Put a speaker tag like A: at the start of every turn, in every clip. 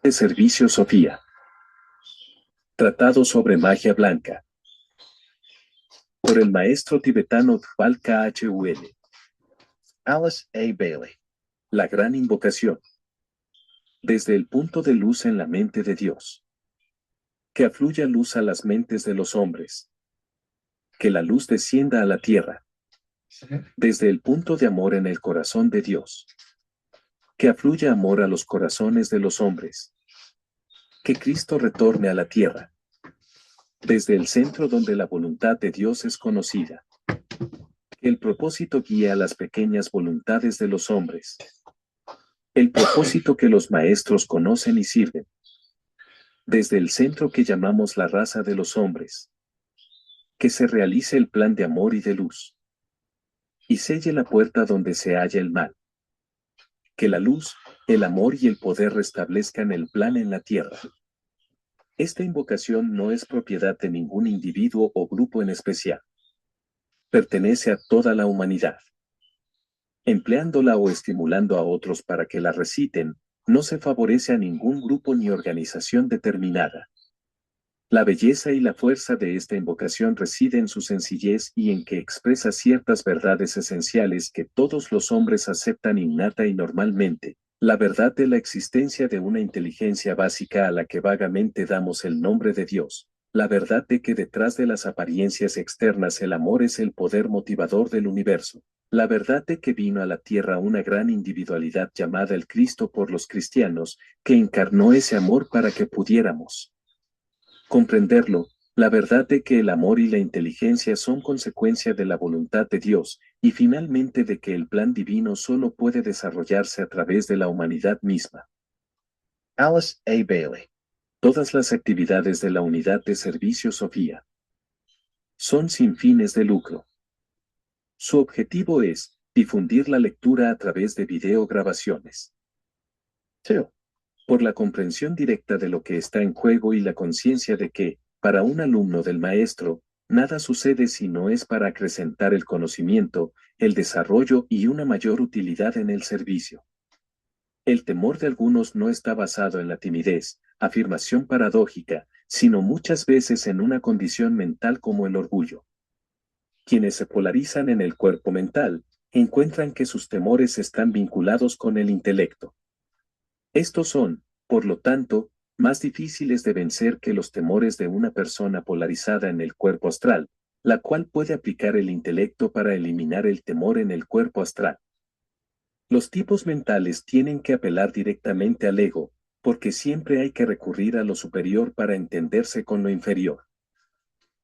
A: De Servicio Sofía. Tratado sobre magia blanca. Por el maestro tibetano Dhval Khul. Alice A. Bailey. La gran invocación. Desde el punto de luz en la mente de Dios. Que afluya luz a las mentes de los hombres. Que la luz descienda a la tierra. Desde el punto de amor en el corazón de Dios. Que afluya amor a los corazones de los hombres. Que Cristo retorne a la tierra. Desde el centro donde la voluntad de Dios es conocida. Que el propósito guíe a las pequeñas voluntades de los hombres. El propósito que los maestros conocen y sirven. Desde el centro que llamamos la raza de los hombres. Que se realice el plan de amor y de luz. Y selle la puerta donde se halla el mal. Que la luz, el amor y el poder restablezcan el plan en la tierra. Esta invocación no es propiedad de ningún individuo o grupo en especial. Pertenece a toda la humanidad. Empleándola o estimulando a otros para que la reciten, no se favorece a ningún grupo ni organización determinada. La belleza y la fuerza de esta invocación reside en su sencillez y en que expresa ciertas verdades esenciales que todos los hombres aceptan innata y normalmente. La verdad de la existencia de una inteligencia básica a la que vagamente damos el nombre de Dios. La verdad de que detrás de las apariencias externas el amor es el poder motivador del universo. La verdad de que vino a la tierra una gran individualidad llamada el Cristo por los cristianos, que encarnó ese amor para que pudiéramos comprenderlo, la verdad de que el amor y la inteligencia son consecuencia de la voluntad de Dios, y finalmente de que el plan divino solo puede desarrollarse a través de la humanidad misma. Alice A. Bailey. Todas las actividades de la Unidad de Servicio Sofía son sin fines de lucro. Su objetivo es difundir la lectura a través de videograbaciones. 2. Por la comprensión directa de lo que está en juego y la conciencia de que, para un alumno del maestro, nada sucede si no es para acrecentar el conocimiento, el desarrollo y una mayor utilidad en el servicio. El temor de algunos no está basado en la timidez, afirmación paradójica, sino muchas veces en una condición mental como el orgullo. Quienes se polarizan en el cuerpo mental, encuentran que sus temores están vinculados con el intelecto. Estos son, por lo tanto, más difíciles de vencer que los temores de una persona polarizada en el cuerpo astral, la cual puede aplicar el intelecto para eliminar el temor en el cuerpo astral. Los tipos mentales tienen que apelar directamente al ego, porque siempre hay que recurrir a lo superior para entenderse con lo inferior.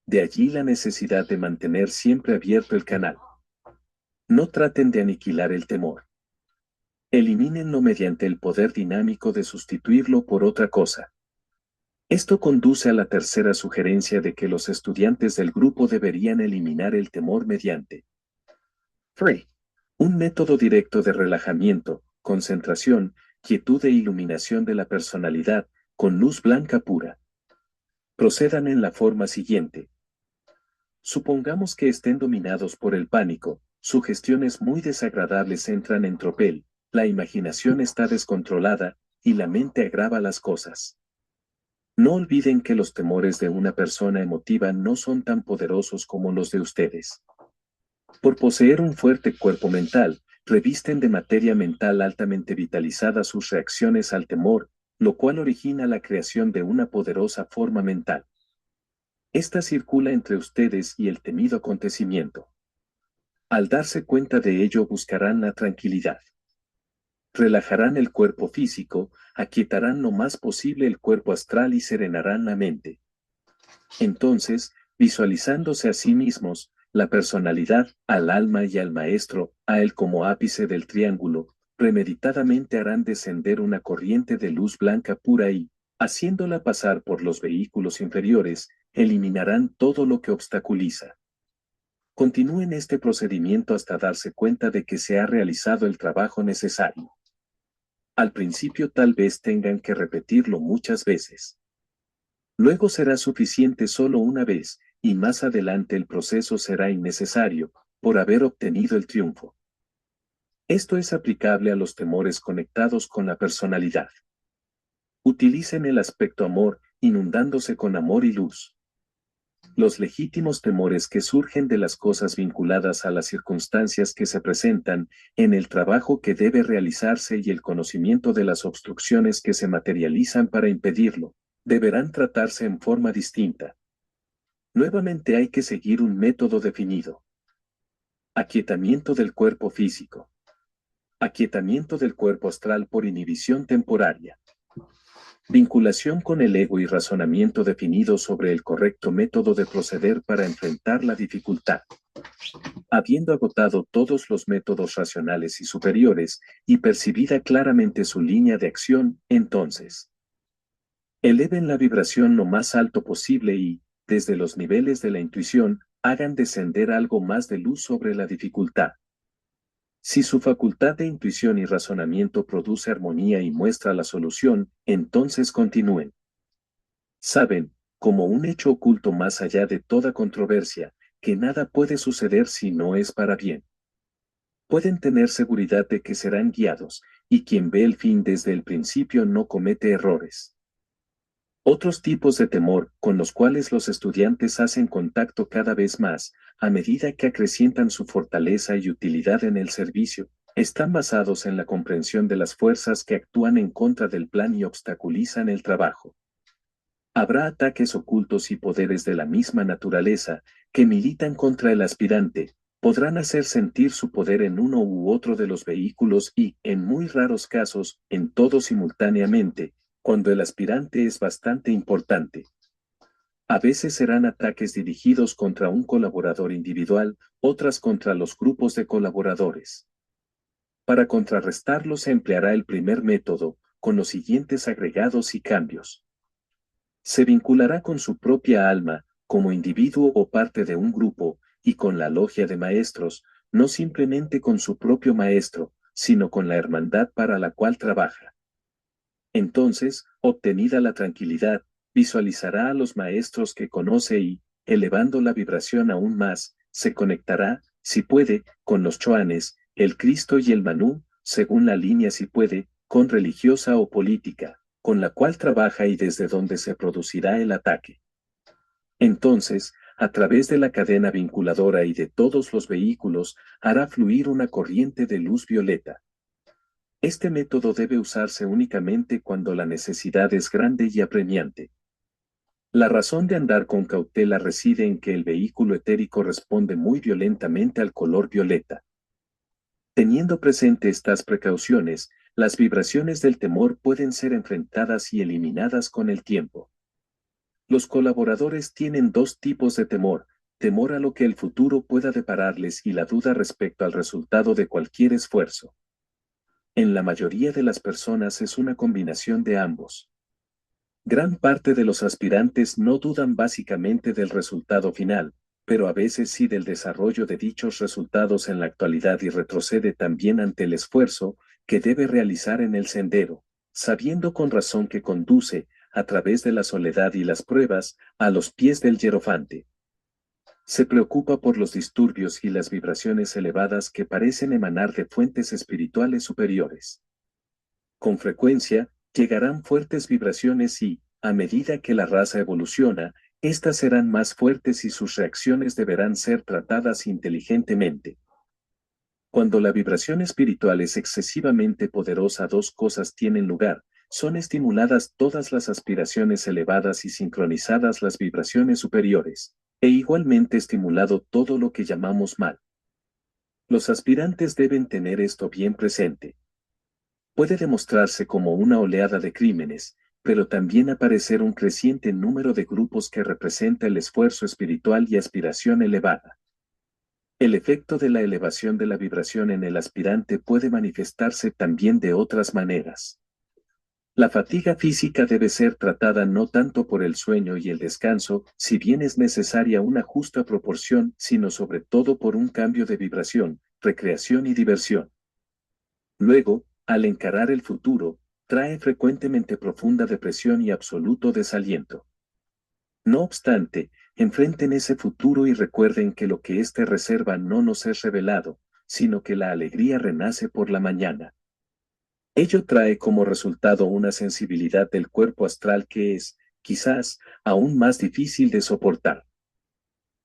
A: De allí la necesidad de mantener siempre abierto el canal. No traten de aniquilar el temor. Elimínenlo mediante el poder dinámico de sustituirlo por otra cosa. Esto conduce a la tercera sugerencia de que los estudiantes del grupo deberían eliminar el temor mediante 3. Un método directo de relajamiento, concentración, quietud e iluminación de la personalidad, con luz blanca pura. Procedan en la forma siguiente. Supongamos que estén dominados por el pánico, sugestiones muy desagradables entran en tropel, la imaginación está descontrolada, y la mente agrava las cosas. No olviden que los temores de una persona emotiva no son tan poderosos como los de ustedes. Por poseer un fuerte cuerpo mental, revisten de materia mental altamente vitalizada sus reacciones al temor, lo cual origina la creación de una poderosa forma mental. Esta circula entre ustedes y el temido acontecimiento. Al darse cuenta de ello buscarán la tranquilidad. Relajarán el cuerpo físico, aquietarán lo más posible el cuerpo astral y serenarán la mente. Entonces, visualizándose a sí mismos, la personalidad, al alma y al maestro, a él como ápice del triángulo, premeditadamente harán descender una corriente de luz blanca pura y, haciéndola pasar por los vehículos inferiores, eliminarán todo lo que obstaculiza. Continúen este procedimiento hasta darse cuenta de que se ha realizado el trabajo necesario. Al principio tal vez tengan que repetirlo muchas veces. Luego será suficiente solo una vez, y más adelante el proceso será innecesario, por haber obtenido el triunfo. Esto es aplicable a los temores conectados con la personalidad. Utilicen el aspecto amor, inundándose con amor y luz. Los legítimos temores que surgen de las cosas vinculadas a las circunstancias que se presentan en el trabajo que debe realizarse y el conocimiento de las obstrucciones que se materializan para impedirlo, deberán tratarse en forma distinta. Nuevamente hay que seguir un método definido. Aquietamiento del cuerpo físico. Aquietamiento del cuerpo astral por inhibición temporaria. Vinculación con el ego y razonamiento definido sobre el correcto método de proceder para enfrentar la dificultad. Habiendo agotado todos los métodos racionales y superiores, y percibida claramente su línea de acción, entonces, eleven la vibración lo más alto posible y, desde los niveles de la intuición, hagan descender algo más de luz sobre la dificultad. Si su facultad de intuición y razonamiento produce armonía y muestra la solución, entonces continúen. Saben, como un hecho oculto más allá de toda controversia, que nada puede suceder si no es para bien. Pueden tener seguridad de que serán guiados, y quien ve el fin desde el principio no comete errores. Otros tipos de temor, con los cuales los estudiantes hacen contacto cada vez más, a medida que acrecientan su fortaleza y utilidad en el servicio, están basados en la comprensión de las fuerzas que actúan en contra del plan y obstaculizan el trabajo. Habrá ataques ocultos y poderes de la misma naturaleza, que militan contra el aspirante, podrán hacer sentir su poder en uno u otro de los vehículos y, en muy raros casos, en todos simultáneamente, cuando el aspirante es bastante importante. A veces serán ataques dirigidos contra un colaborador individual, otras contra los grupos de colaboradores. Para contrarrestarlos se empleará el primer método, con los siguientes agregados y cambios. Se vinculará con su propia alma, como individuo o parte de un grupo, y con la logia de maestros, no simplemente con su propio maestro, sino con la hermandad para la cual trabaja. Entonces, obtenida la tranquilidad, visualizará a los maestros que conoce y, elevando la vibración aún más, se conectará, si puede, con los choanes, el Cristo y el Manú, según la línea si puede, con religiosa o política, con la cual trabaja y desde donde se producirá el ataque. Entonces, a través de la cadena vinculadora y de todos los vehículos, hará fluir una corriente de luz violeta. Este método debe usarse únicamente cuando la necesidad es grande y apremiante. La razón de andar con cautela reside en que el vehículo etérico responde muy violentamente al color violeta. Teniendo presente estas precauciones, las vibraciones del temor pueden ser enfrentadas y eliminadas con el tiempo. Los colaboradores tienen dos tipos de temor: temor a lo que el futuro pueda depararles y la duda respecto al resultado de cualquier esfuerzo. En la mayoría de las personas es una combinación de ambos. Gran parte de los aspirantes no dudan básicamente del resultado final, pero a veces sí del desarrollo de dichos resultados en la actualidad y retrocede también ante el esfuerzo que debe realizar en el sendero, sabiendo con razón que conduce, a través de la soledad y las pruebas, a los pies del hierofante. Se preocupa por los disturbios y las vibraciones elevadas que parecen emanar de fuentes espirituales superiores. Con frecuencia, llegarán fuertes vibraciones y, a medida que la raza evoluciona, éstas serán más fuertes y sus reacciones deberán ser tratadas inteligentemente. Cuando la vibración espiritual es excesivamente poderosa, dos cosas tienen lugar: son estimuladas todas las aspiraciones elevadas y sincronizadas las vibraciones superiores, e igualmente estimulado todo lo que llamamos mal. Los aspirantes deben tener esto bien presente. Puede demostrarse como una oleada de crímenes, pero también aparecer un creciente número de grupos que representa el esfuerzo espiritual y aspiración elevada. El efecto de la elevación de la vibración en el aspirante puede manifestarse también de otras maneras. La fatiga física debe ser tratada no tanto por el sueño y el descanso, si bien es necesaria una justa proporción, sino sobre todo por un cambio de vibración, recreación y diversión. Luego, al encarar el futuro, trae frecuentemente profunda depresión y absoluto desaliento. No obstante, enfrenten ese futuro y recuerden que lo que éste reserva no nos es revelado, sino que la alegría renace por la mañana. Ello trae como resultado una sensibilidad del cuerpo astral que es, quizás, aún más difícil de soportar.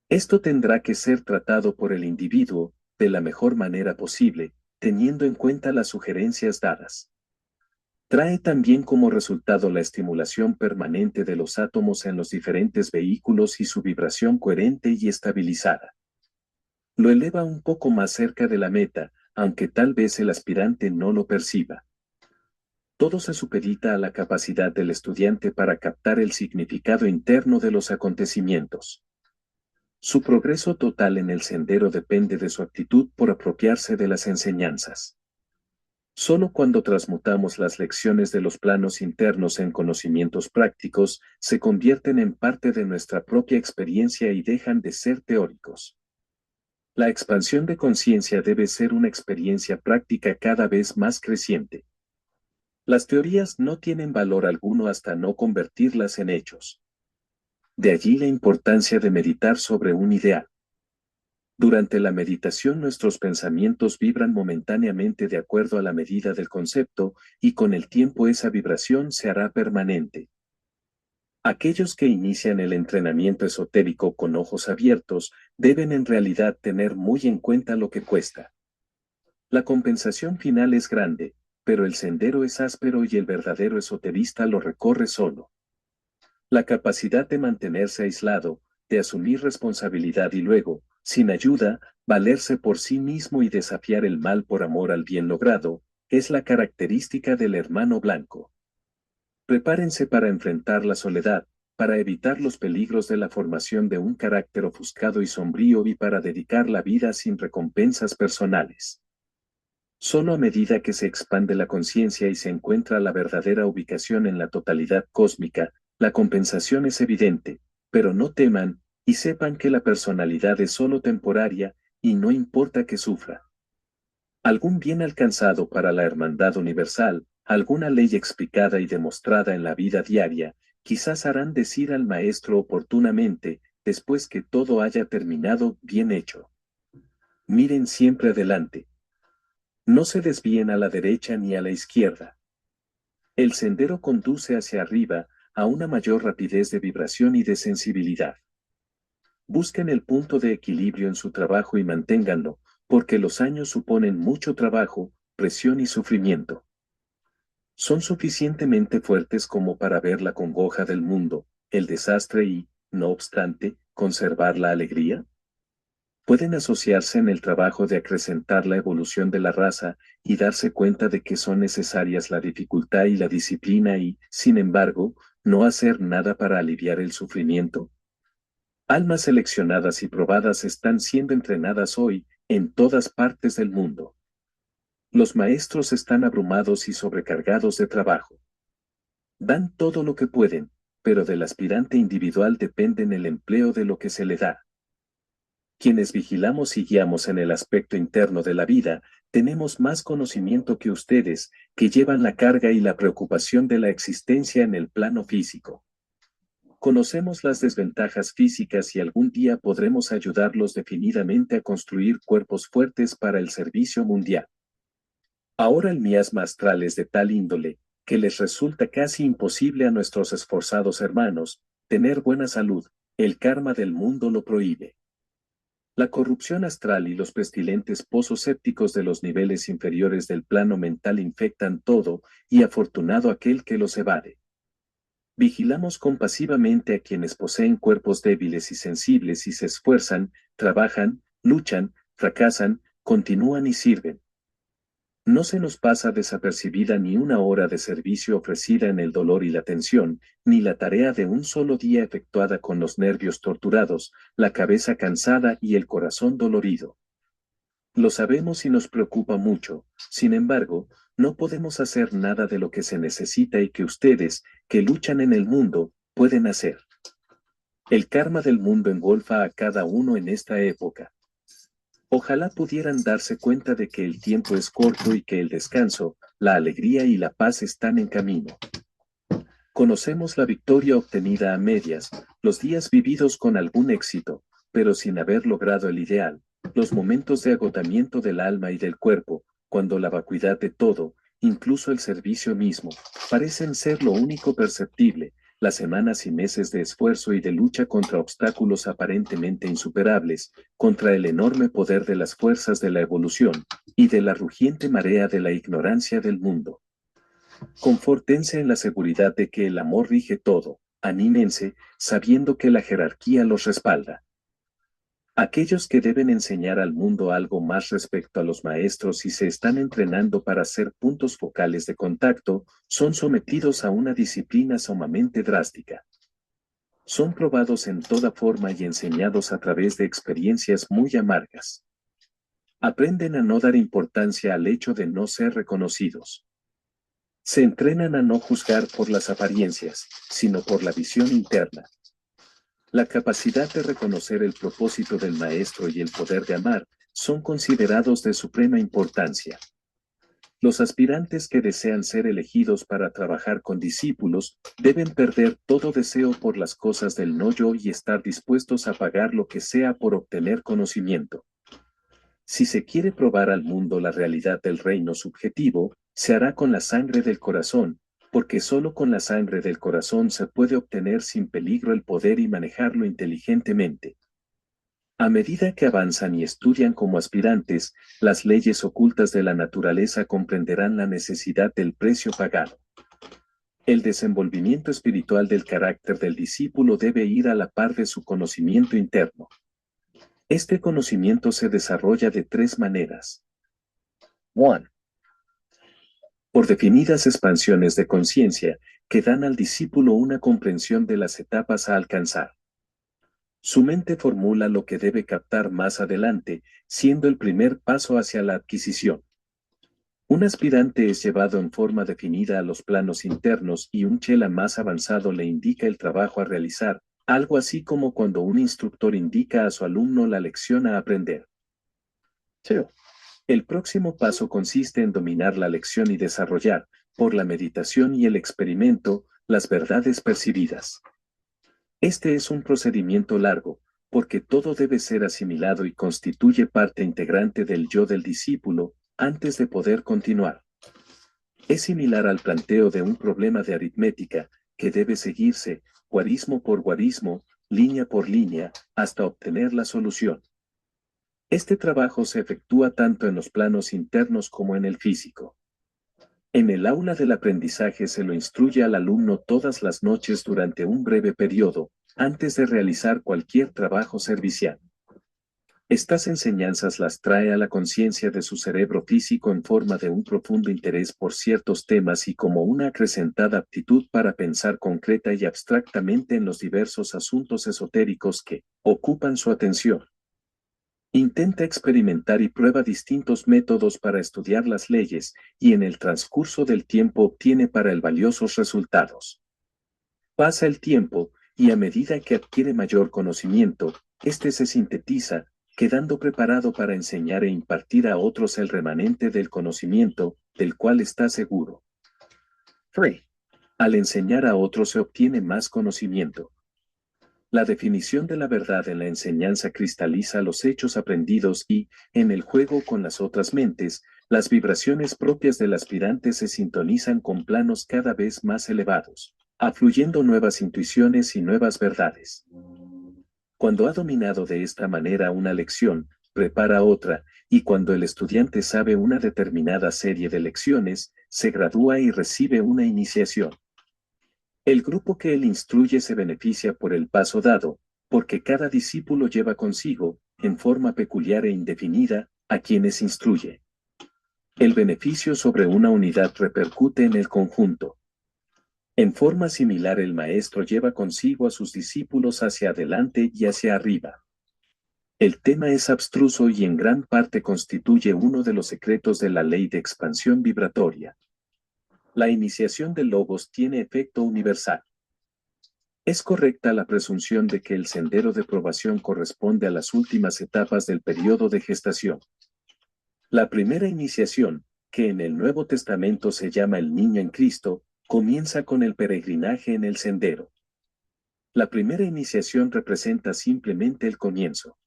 A: Esto tendrá que ser tratado por el individuo, de la mejor manera posible, teniendo en cuenta las sugerencias dadas. Trae también como resultado la estimulación permanente de los átomos en los diferentes vehículos y su vibración coherente y estabilizada. Lo eleva un poco más cerca de la meta, aunque tal vez el aspirante no lo perciba. Todo se supedita a la capacidad del estudiante para captar el significado interno de los acontecimientos. Su progreso total en el sendero depende de su actitud por apropiarse de las enseñanzas. Solo cuando transmutamos las lecciones de los planos internos en conocimientos prácticos, se convierten en parte de nuestra propia experiencia y dejan de ser teóricos. La expansión de conciencia debe ser una experiencia práctica cada vez más creciente. Las teorías no tienen valor alguno hasta no convertirlas en hechos. De allí la importancia de meditar sobre un ideal. Durante la meditación nuestros pensamientos vibran momentáneamente de acuerdo a la medida del concepto, y con el tiempo esa vibración se hará permanente. Aquellos que inician el entrenamiento esotérico con ojos abiertos deben en realidad tener muy en cuenta lo que cuesta. La compensación final es grande, pero el sendero es áspero y el verdadero esoterista lo recorre solo. La capacidad de mantenerse aislado, de asumir responsabilidad y luego, sin ayuda, valerse por sí mismo y desafiar el mal por amor al bien logrado, es la característica del hermano blanco. Prepárense para enfrentar la soledad, para evitar los peligros de la formación de un carácter ofuscado y sombrío y para dedicar la vida sin recompensas personales. Solo a medida que se expande la conciencia y se encuentra la verdadera ubicación en la totalidad cósmica, la compensación es evidente, pero no teman, y sepan que la personalidad es solo temporaria, y no importa que sufra. Algún bien alcanzado para la hermandad universal, alguna ley explicada y demostrada en la vida diaria, quizás harán decir al maestro oportunamente, después que todo haya terminado, bien hecho. Miren siempre adelante. No se desvíen a la derecha ni a la izquierda. El sendero conduce hacia arriba, a una mayor rapidez de vibración y de sensibilidad. Busquen el punto de equilibrio en su trabajo y manténganlo, porque los años suponen mucho trabajo, presión y sufrimiento. Son suficientemente fuertes como para ver la congoja del mundo, el desastre y, no obstante, conservar la alegría. Pueden asociarse en el trabajo de acrecentar la evolución de la raza y darse cuenta de que son necesarias la dificultad y la disciplina y, sin embargo, no hacer nada para aliviar el sufrimiento. Almas seleccionadas y probadas están siendo entrenadas hoy, en todas partes del mundo. Los maestros están abrumados y sobrecargados de trabajo. Dan todo lo que pueden, pero del aspirante individual dependen el empleo de lo que se le da. Quienes vigilamos y guiamos en el aspecto interno de la vida, tenemos más conocimiento que ustedes, que llevan la carga y la preocupación de la existencia en el plano físico. Conocemos las desventajas físicas y algún día podremos ayudarlos definidamente a construir cuerpos fuertes para el servicio mundial. Ahora el miasma astral es de tal índole, que les resulta casi imposible a nuestros esforzados hermanos, tener buena salud, el karma del mundo lo prohíbe. La corrupción astral y los pestilentes pozos sépticos de los niveles inferiores del plano mental infectan todo, y afortunado aquel que los evade. Vigilamos compasivamente a quienes poseen cuerpos débiles y sensibles y se esfuerzan, trabajan, luchan, fracasan, continúan y sirven. No se nos pasa desapercibida ni una hora de servicio ofrecida en el dolor y la tensión, ni la tarea de un solo día efectuada con los nervios torturados, la cabeza cansada y el corazón dolorido. Lo sabemos y nos preocupa mucho, sin embargo, no podemos hacer nada de lo que se necesita y que ustedes, que luchan en el mundo, pueden hacer. El karma del mundo engolfa a cada uno en esta época. Ojalá pudieran darse cuenta de que el tiempo es corto y que el descanso, la alegría y la paz están en camino. Conocemos la victoria obtenida a medias, los días vividos con algún éxito, pero sin haber logrado el ideal, los momentos de agotamiento del alma y del cuerpo, cuando la vacuidad de todo, incluso el servicio mismo, parecen ser lo único perceptible. Las semanas y meses de esfuerzo y de lucha contra obstáculos aparentemente insuperables, contra el enorme poder de las fuerzas de la evolución, y de la rugiente marea de la ignorancia del mundo. Confórtense en la seguridad de que el amor rige todo, anímense, sabiendo que la jerarquía los respalda. Aquellos que deben enseñar al mundo algo más respecto a los maestros y se están entrenando para ser puntos focales de contacto, son sometidos a una disciplina sumamente drástica. Son probados en toda forma y enseñados a través de experiencias muy amargas. Aprenden a no dar importancia al hecho de no ser reconocidos. Se entrenan a no juzgar por las apariencias, sino por la visión interna. La capacidad de reconocer el propósito del maestro y el poder de amar son considerados de suprema importancia. Los aspirantes que desean ser elegidos para trabajar con discípulos deben perder todo deseo por las cosas del no yo y estar dispuestos a pagar lo que sea por obtener conocimiento. Si se quiere probar al mundo la realidad del reino subjetivo, se hará con la sangre del corazón, porque solo con la sangre del corazón se puede obtener sin peligro el poder y manejarlo inteligentemente. A medida que avanzan y estudian como aspirantes, las leyes ocultas de la naturaleza comprenderán la necesidad del precio pagado. El desenvolvimiento espiritual del carácter del discípulo debe ir a la par de su conocimiento interno. Este conocimiento se desarrolla de tres maneras. 1. Por definidas expansiones de conciencia, que dan al discípulo una comprensión de las etapas a alcanzar. Su mente formula lo que debe captar más adelante, siendo el primer paso hacia la adquisición. Un aspirante es llevado en forma definida a los planos internos y un chela más avanzado le indica el trabajo a realizar, algo así como cuando un instructor indica a su alumno la lección a aprender. 2. El próximo paso consiste en dominar la lección y desarrollar, por la meditación y el experimento, las verdades percibidas. Este es un procedimiento largo, porque todo debe ser asimilado y constituye parte integrante del yo del discípulo, antes de poder continuar. Es similar al planteo de un problema de aritmética, que debe seguirse, guarismo por guarismo, línea por línea, hasta obtener la solución. Este trabajo se efectúa tanto en los planos internos como en el físico. En el aula del aprendizaje se lo instruye al alumno todas las noches durante un breve periodo, antes de realizar cualquier trabajo servicial. Estas enseñanzas las trae a la conciencia de su cerebro físico en forma de un profundo interés por ciertos temas y como una acrecentada aptitud para pensar concreta y abstractamente en los diversos asuntos esotéricos que ocupan su atención. Intenta experimentar y prueba distintos métodos para estudiar las leyes, y en el transcurso del tiempo obtiene para él valiosos resultados. Pasa el tiempo, y a medida que adquiere mayor conocimiento, este se sintetiza, quedando preparado para enseñar e impartir a otros el remanente del conocimiento, del cual está seguro. 3. Al enseñar a otros se obtiene más conocimiento. La definición de la verdad en la enseñanza cristaliza los hechos aprendidos y, en el juego con las otras mentes, las vibraciones propias del aspirante se sintonizan con planos cada vez más elevados, afluyendo nuevas intuiciones y nuevas verdades. Cuando ha dominado de esta manera una lección, prepara otra, y cuando el estudiante sabe una determinada serie de lecciones, se gradúa y recibe una iniciación. El grupo que él instruye se beneficia por el paso dado, porque cada discípulo lleva consigo, en forma peculiar e indefinida, a quienes instruye. El beneficio sobre una unidad repercute en el conjunto. En forma similar el maestro lleva consigo a sus discípulos hacia adelante y hacia arriba. El tema es abstruso y en gran parte constituye uno de los secretos de la ley de expansión vibratoria. La iniciación del Logos tiene efecto universal. Es correcta la presunción de que el sendero de probación corresponde a las últimas etapas del periodo de gestación. La primera iniciación, que en el Nuevo Testamento se llama el niño en Cristo, comienza con el peregrinaje en el sendero. La primera iniciación representa simplemente el comienzo.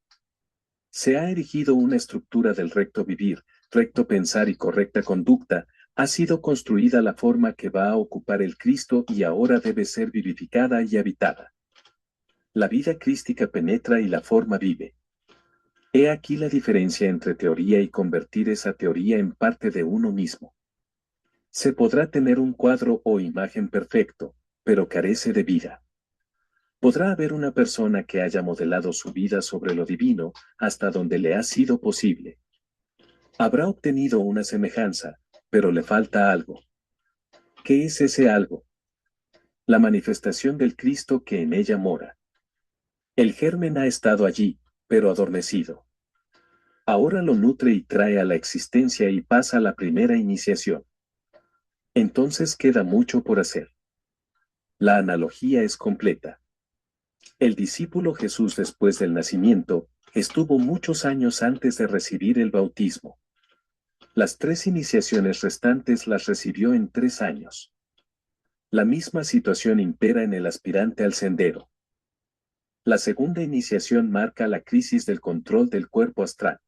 A: Se ha erigido una estructura del recto vivir, recto pensar y correcta conducta, Ha sido construida la forma que va a ocupar el Cristo y ahora debe ser vivificada y habitada. La vida crística penetra y la forma vive. He aquí la diferencia entre teoría y convertir esa teoría en parte de uno mismo. Se podrá tener un cuadro o imagen perfecto, pero carece de vida. Podrá haber una persona que haya modelado su vida sobre lo divino hasta donde le ha sido posible. Habrá obtenido una semejanza, pero le falta algo. ¿Qué es ese algo? La manifestación del Cristo que en ella mora. El germen ha estado allí, pero adormecido. Ahora lo nutre y trae a la existencia y pasa la primera iniciación. Entonces queda mucho por hacer. La analogía es completa. El discípulo Jesús después del nacimiento, estuvo muchos años antes de recibir el bautismo. Las 3 iniciaciones restantes las recibió en 3 años. La misma situación impera en el aspirante al sendero. La segunda iniciación marca la crisis del control del cuerpo astral.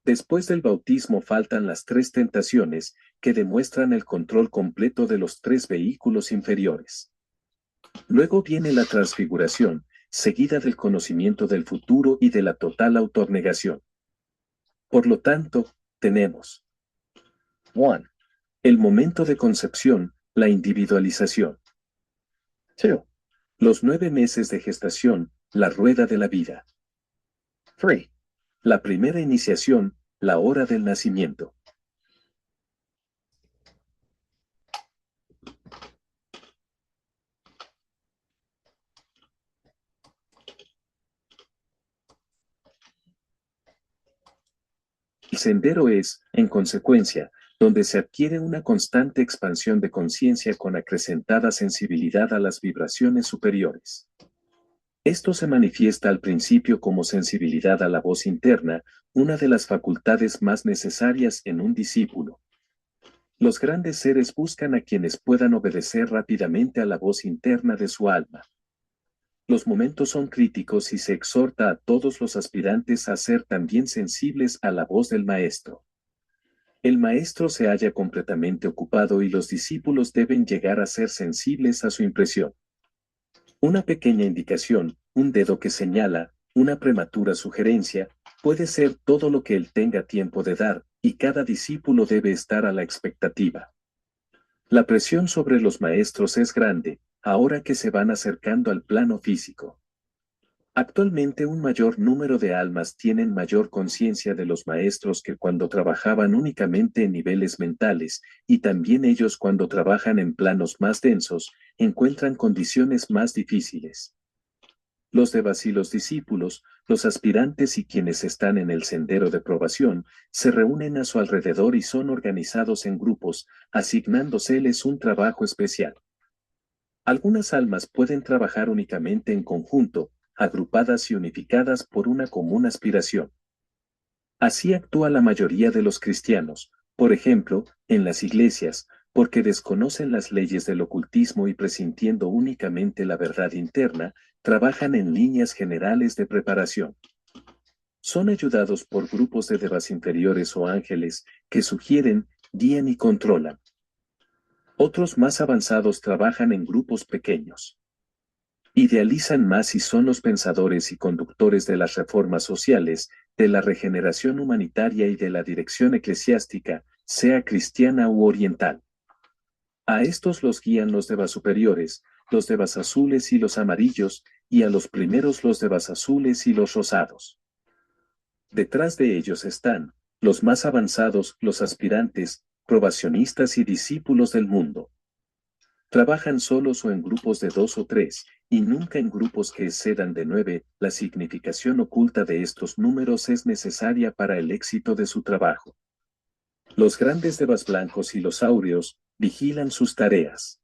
A: Después del bautismo faltan las 3 tentaciones, que demuestran el control completo de los 3 vehículos inferiores. Luego viene la transfiguración, seguida del conocimiento del futuro y de la total autornegación. Por lo tanto, tenemos 1. El momento de concepción, la individualización. 2. Los 9 meses de gestación, la rueda de la vida. 3. La primera iniciación, la hora del nacimiento. El sendero es, en consecuencia, donde se adquiere una constante expansión de conciencia con acrecentada sensibilidad a las vibraciones superiores. Esto se manifiesta al principio como sensibilidad a la voz interna, una de las facultades más necesarias en un discípulo. Los grandes seres buscan a quienes puedan obedecer rápidamente a la voz interna de su alma. Los momentos son críticos y se exhorta a todos los aspirantes a ser también sensibles a la voz del Maestro. El Maestro se halla completamente ocupado y los discípulos deben llegar a ser sensibles a su impresión. Una pequeña indicación, un dedo que señala, una prematura sugerencia, puede ser todo lo que él tenga tiempo de dar, y cada discípulo debe estar a la expectativa. La presión sobre los maestros es grande, ahora que se van acercando al plano físico. Actualmente un mayor número de almas tienen mayor conciencia de los maestros que cuando trabajaban únicamente en niveles mentales, y también ellos cuando trabajan en planos más densos, encuentran condiciones más difíciles. Los devas y los discípulos, los aspirantes y quienes están en el sendero de probación, se reúnen a su alrededor y son organizados en grupos, asignándoseles un trabajo especial. Algunas almas pueden trabajar únicamente en conjunto, agrupadas y unificadas por una común aspiración. Así actúa la mayoría de los cristianos, por ejemplo, en las iglesias, porque desconocen las leyes del ocultismo y presintiendo únicamente la verdad interna, trabajan en líneas generales de preparación. Son ayudados por grupos de devas inferiores o ángeles que sugieren, guían y controlan. Otros más avanzados trabajan en grupos pequeños. Idealizan más y son los pensadores y conductores de las reformas sociales, de la regeneración humanitaria y de la dirección eclesiástica, sea cristiana u oriental. A estos los guían los devas superiores, los devas azules y los amarillos, y a los primeros los devas azules y los rosados. Detrás de ellos están, los más avanzados, los aspirantes, probacionistas y discípulos del mundo. Trabajan solos o en grupos de 2 o 3, y nunca en grupos que excedan de 9. La significación oculta de estos números es necesaria para el éxito de su trabajo. Los grandes devas blancos y los áureos vigilan sus tareas.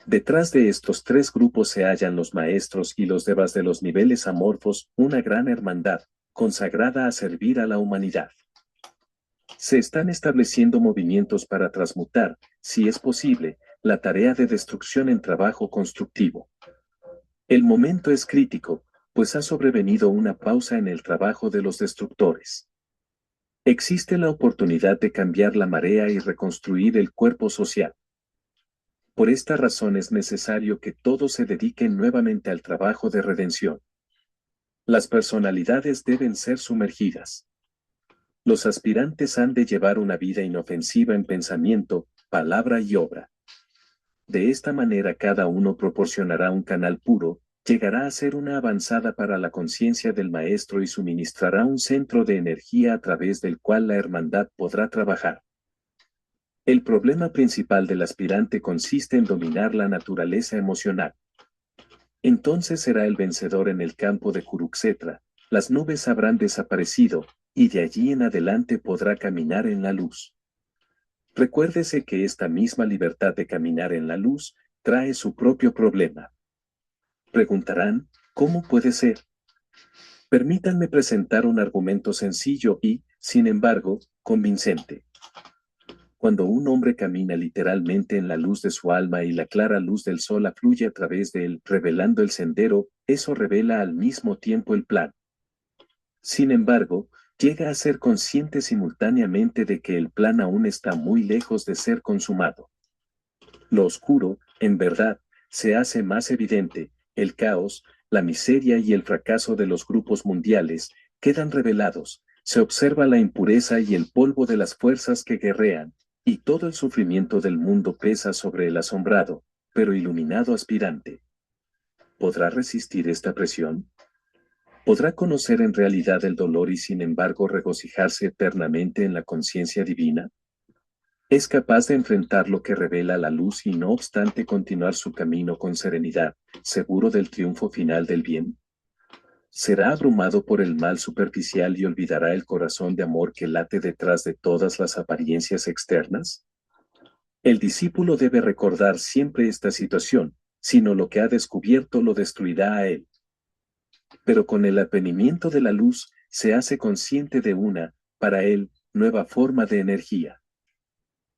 A: Detrás de estos 3 grupos se hallan los maestros y los devas de los niveles amorfos, una gran hermandad, consagrada a servir a la humanidad. Se están estableciendo movimientos para transmutar, si es posible, la tarea de destrucción en trabajo constructivo. El momento es crítico, pues ha sobrevenido una pausa en el trabajo de los destructores. Existe la oportunidad de cambiar la marea y reconstruir el cuerpo social. Por esta razón es necesario que todos se dediquen nuevamente al trabajo de redención. Las personalidades deben ser sumergidas. Los aspirantes han de llevar una vida inofensiva en pensamiento, palabra y obra. De esta manera cada uno proporcionará un canal puro, llegará a ser una avanzada para la conciencia del maestro y suministrará un centro de energía a través del cual la hermandad podrá trabajar. El problema principal del aspirante consiste en dominar la naturaleza emocional. Entonces será el vencedor en el campo de Kurukshetra, las nubes habrán desaparecido, y de allí en adelante podrá caminar en la luz. Recuérdese que esta misma libertad de caminar en la luz trae su propio problema. Preguntarán, ¿cómo puede ser? Permítanme presentar un argumento sencillo y, sin embargo, convincente. Cuando un hombre camina literalmente en la luz de su alma y la clara luz del sol afluye a través de él, revelando el sendero, eso revela al mismo tiempo el plan. Sin embargo, llega a ser consciente simultáneamente de que el plan aún está muy lejos de ser consumado. Lo oscuro, en verdad, se hace más evidente, el caos, la miseria y el fracaso de los grupos mundiales quedan revelados, se observa la impureza y el polvo de las fuerzas que guerrean, y todo el sufrimiento del mundo pesa sobre el asombrado, pero iluminado aspirante. ¿Podrá resistir esta presión? ¿Podrá conocer en realidad el dolor y sin embargo regocijarse eternamente en la conciencia divina? ¿Es capaz de enfrentar lo que revela la luz y no obstante continuar su camino con serenidad, seguro del triunfo final del bien? ¿Será abrumado por el mal superficial y olvidará el corazón de amor que late detrás de todas las apariencias externas? El discípulo debe recordar siempre esta situación, sino lo que ha descubierto lo destruirá a él. Pero con el advenimiento de la luz se hace consciente de una, para él, nueva forma de energía.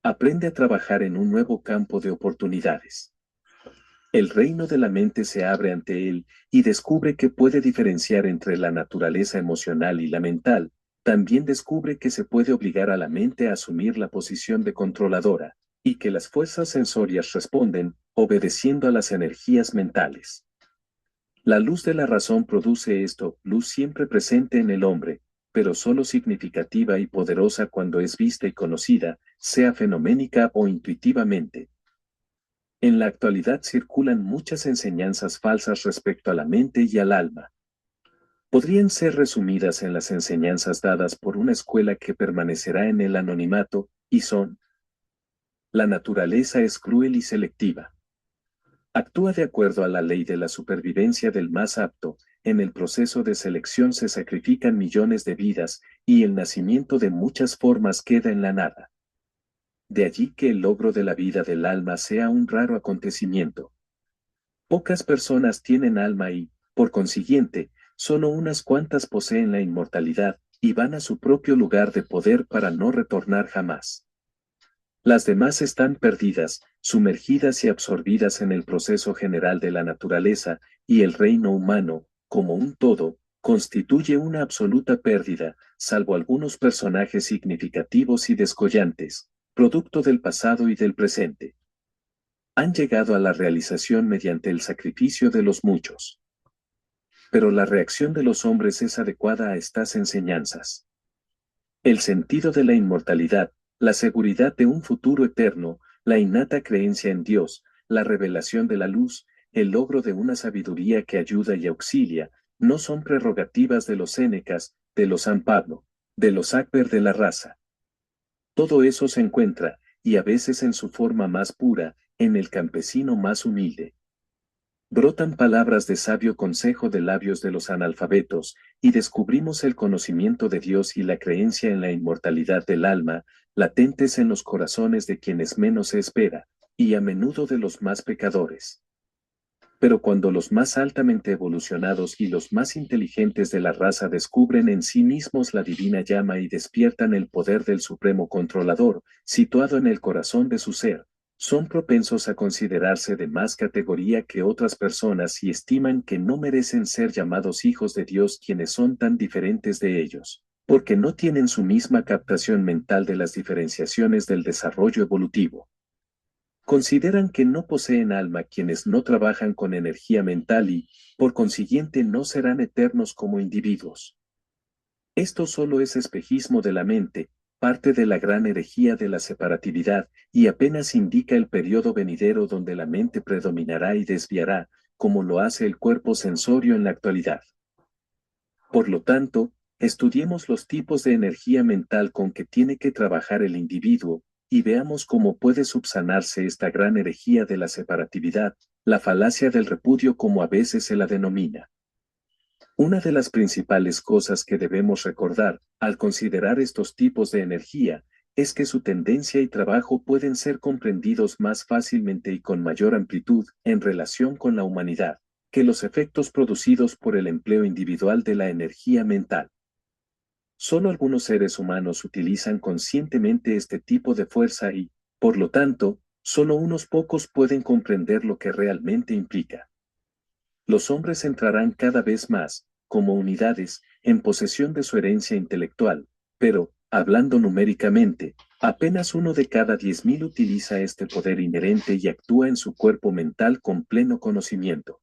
A: Aprende a trabajar en un nuevo campo de oportunidades. El reino de la mente se abre ante él y descubre que puede diferenciar entre la naturaleza emocional y la mental. También descubre que se puede obligar a la mente a asumir la posición de controladora, y que las fuerzas sensorias responden, obedeciendo a las energías mentales. La luz de la razón produce esto, luz siempre presente en el hombre, pero solo significativa y poderosa cuando es vista y conocida, sea fenoménica o intuitivamente. En la actualidad circulan muchas enseñanzas falsas respecto a la mente y al alma. Podrían ser resumidas en las enseñanzas dadas por una escuela que permanecerá en el anonimato, y son: la naturaleza es cruel y selectiva. Actúa de acuerdo a la ley de la supervivencia del más apto, en el proceso de selección se sacrifican millones de vidas, y el nacimiento de muchas formas queda en la nada. De allí que el logro de la vida del alma sea un raro acontecimiento. Pocas personas tienen alma y, por consiguiente, solo unas cuantas poseen la inmortalidad, y van a su propio lugar de poder para no retornar jamás. Las demás están perdidas, sumergidas y absorbidas en el proceso general de la naturaleza, y el reino humano, como un todo, constituye una absoluta pérdida, salvo algunos personajes significativos y descollantes, producto del pasado y del presente. Han llegado a la realización mediante el sacrificio de los muchos. Pero la reacción de los hombres es adecuada a estas enseñanzas. El sentido de la inmortalidad, la seguridad de un futuro eterno, la innata creencia en Dios, la revelación de la luz, el logro de una sabiduría que ayuda y auxilia, no son prerrogativas de los Sénecas, de los San Pablo, de los Akber de la raza. Todo eso se encuentra, y a veces en su forma más pura, en el campesino más humilde. Brotan palabras de sabio consejo de labios de los analfabetos, y descubrimos el conocimiento de Dios y la creencia en la inmortalidad del alma, latentes en los corazones de quienes menos se espera, y a menudo de los más pecadores. Pero cuando los más altamente evolucionados y los más inteligentes de la raza descubren en sí mismos la divina llama y despiertan el poder del Supremo Controlador, situado en el corazón de su ser, son propensos a considerarse de más categoría que otras personas y estiman que no merecen ser llamados hijos de Dios quienes son tan diferentes de ellos. porque no tienen su misma captación mental de las diferenciaciones del desarrollo evolutivo. Consideran que no poseen alma quienes no trabajan con energía mental y, por consiguiente, no serán eternos como individuos. Esto solo es espejismo de la mente, parte de la gran herejía de la separatividad, y apenas indica el periodo venidero donde la mente predominará y desviará, como lo hace el cuerpo sensorio en la actualidad. Por lo tanto, estudiemos los tipos de energía mental con que tiene que trabajar el individuo, y veamos cómo puede subsanarse esta gran herejía de la separatividad, la falacia del repudio como a veces se la denomina. Una de las principales cosas que debemos recordar, al considerar estos tipos de energía, es que su tendencia y trabajo pueden ser comprendidos más fácilmente y con mayor amplitud en relación con la humanidad, que los efectos producidos por el empleo individual de la energía mental. Solo algunos seres humanos utilizan conscientemente este tipo de fuerza y, por lo tanto, solo unos pocos pueden comprender lo que realmente implica. Los hombres entrarán cada vez más, como unidades, en posesión de su herencia intelectual, pero, hablando numéricamente, apenas uno de cada 10.000 utiliza este poder inherente y actúa en su cuerpo mental con pleno conocimiento.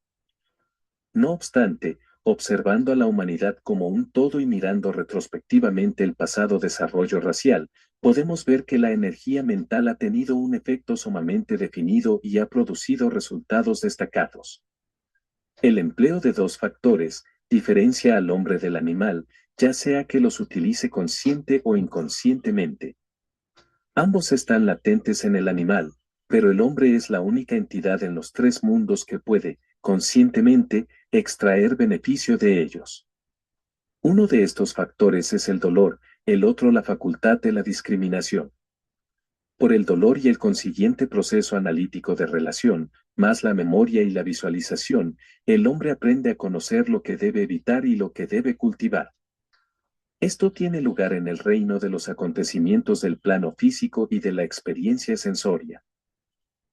A: No obstante, observando a la humanidad como un todo y mirando retrospectivamente el pasado desarrollo racial, podemos ver que la energía mental ha tenido un efecto sumamente definido y ha producido resultados destacados. El empleo de dos factores diferencia al hombre del animal, ya sea que los utilice consciente o inconscientemente. Ambos están latentes en el animal, pero el hombre es la única entidad en los tres mundos que puede, conscientemente, extraer beneficio de ellos. Uno de estos factores es el dolor, el otro la facultad de la discriminación. Por el dolor y el consiguiente proceso analítico de relación, más la memoria y la visualización, el hombre aprende a conocer lo que debe evitar y lo que debe cultivar. Esto tiene lugar en el reino de los acontecimientos del plano físico y de la experiencia sensoria.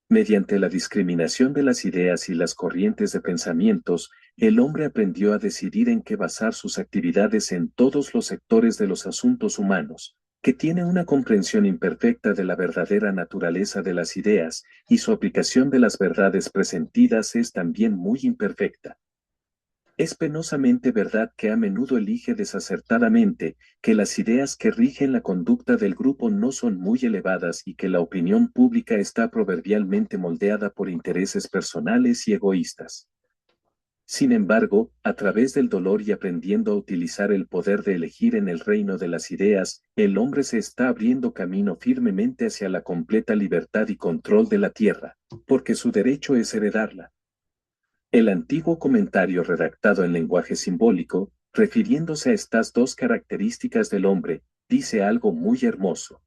A: Mediante la discriminación de las ideas y las corrientes de pensamientos, el hombre aprendió a decidir en qué basar sus actividades en todos los sectores de los asuntos humanos, que tiene una comprensión imperfecta de la verdadera naturaleza de las ideas, y su aplicación de las verdades presentidas es también muy imperfecta. Es penosamente verdad que a menudo elige desacertadamente, que las ideas que rigen la conducta del grupo no son muy elevadas y que la opinión pública está proverbialmente moldeada por intereses personales y egoístas. Sin embargo, a través del dolor y aprendiendo a utilizar el poder de elegir en el reino de las ideas, el hombre se está abriendo camino firmemente hacia la completa libertad y control de la tierra, porque su derecho es heredarla. El antiguo comentario redactado en lenguaje simbólico, refiriéndose a estas dos características del hombre, dice algo muy hermoso.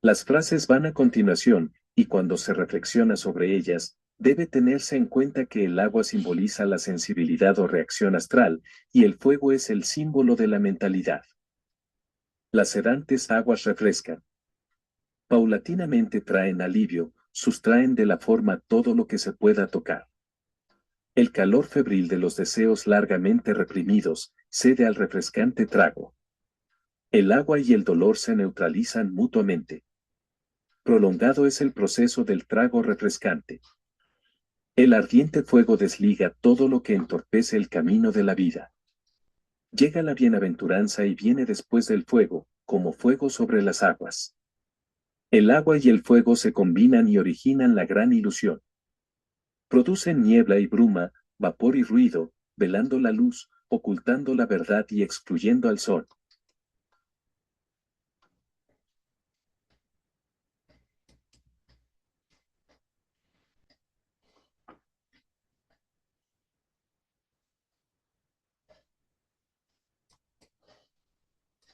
A: Las frases van a continuación, y cuando se reflexiona sobre ellas, debe tenerse en cuenta que el agua simboliza la sensibilidad o reacción astral, y el fuego es el símbolo de la mentalidad. Las sedantes aguas refrescan. Paulatinamente traen alivio, sustraen de la forma todo lo que se pueda tocar. El calor febril de los deseos largamente reprimidos cede al refrescante trago. El agua y el dolor se neutralizan mutuamente. Prolongado es el proceso del trago refrescante. El ardiente fuego desliga todo lo que entorpece el camino de la vida. Llega la bienaventuranza y viene después del fuego, como fuego sobre las aguas. El agua y el fuego se combinan y originan la gran ilusión. Producen niebla y bruma, vapor y ruido, velando la luz, ocultando la verdad y excluyendo al sol.